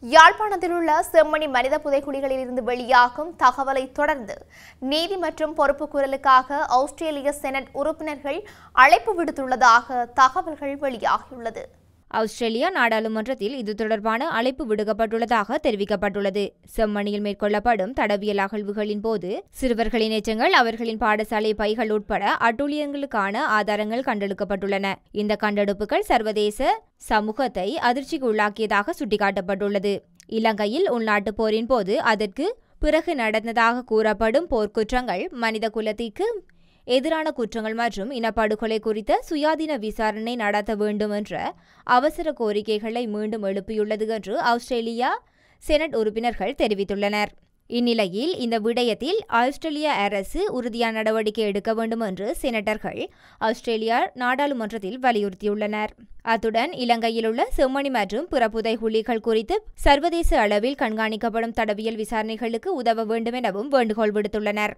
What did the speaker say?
யாழ்ப்பாணத்தில் உள்ள செம்மணி மனித புதைகுழிகளில் இருந்து வெளியாகும் தகவலை தொடர்ந்து நீதி மற்றும் பொறுப்புக்கூறலுக்காக ஆஸ்திரேலிய செனட் உறுப்பினர்கள் அழைப்பு விடுத்துள்ளதாக தகவல்கள் வெளியாகியுள்ளது. ஆஸ்திரேலியா நாடாளுமன்றத்தில் இது தொடர்பான அழைப்பு விடுக்கப்பட்டுள்ளதாக தெரிவிக்கப்பட்டுள்ளது. செம்மணியில் மேற்கொள்ளப்படும் தடவியல் அகழ்வுகளின் போது சிறுவர்களின் எச்சங்கள், அவர்களின் பாடசாலை பைகள் உட்பட அட்டூழியங்களுக்கான ஆதாரங்கள் கண்டெடுக்கப்பட்டுள்ளன. இந்த கண்டெடுப்புகள் சர்வதேச சமூகத்தை அதிர்ச்சிக்கு உள்ளாக்கியதாக சுட்டிக்காட்டப்பட்டுள்ளது. இலங்கையில் உள்நாட்டு போரின் போது அதற்கு பிறகு நடந்ததாக கூறப்படும் போர்க்குற்றங்கள், மனித குலத்திற்கு எதிரான குற்றங்கள் மற்றும் இனப்படுகொலை குறித்த சுயாதீன விசாரணை நடத்த வேண்டும் என்ற அவசர கோரிக்கைகளை மீண்டும் எழுப்பியுள்ளது என்று ஆஸ்திரேலியா செனட் உறுப்பினர்கள் தெரிவித்துள்ளனர். இந்நிலையில் இந்த விடயத்தில் ஆஸ்திரேலிய அரசு உறுதியான நடவடிக்கை எடுக்க வேண்டும் என்று செனட்டர்கள் ஆஸ்திரேலியா நாடாளுமன்றத்தில் வலியுறுத்தியுள்ளனர். அத்துடன் இலங்கையில் உள்ள செம்மணி மற்றும் பிற புதைகுழிகள் குறித்து சர்வதேச அளவில் கண்காணிக்கப்படும் தடவியல் விசாரணைகளுக்கு உதவ வேண்டும் எனவும் வேண்டுகோள் விடுத்துள்ளனர்.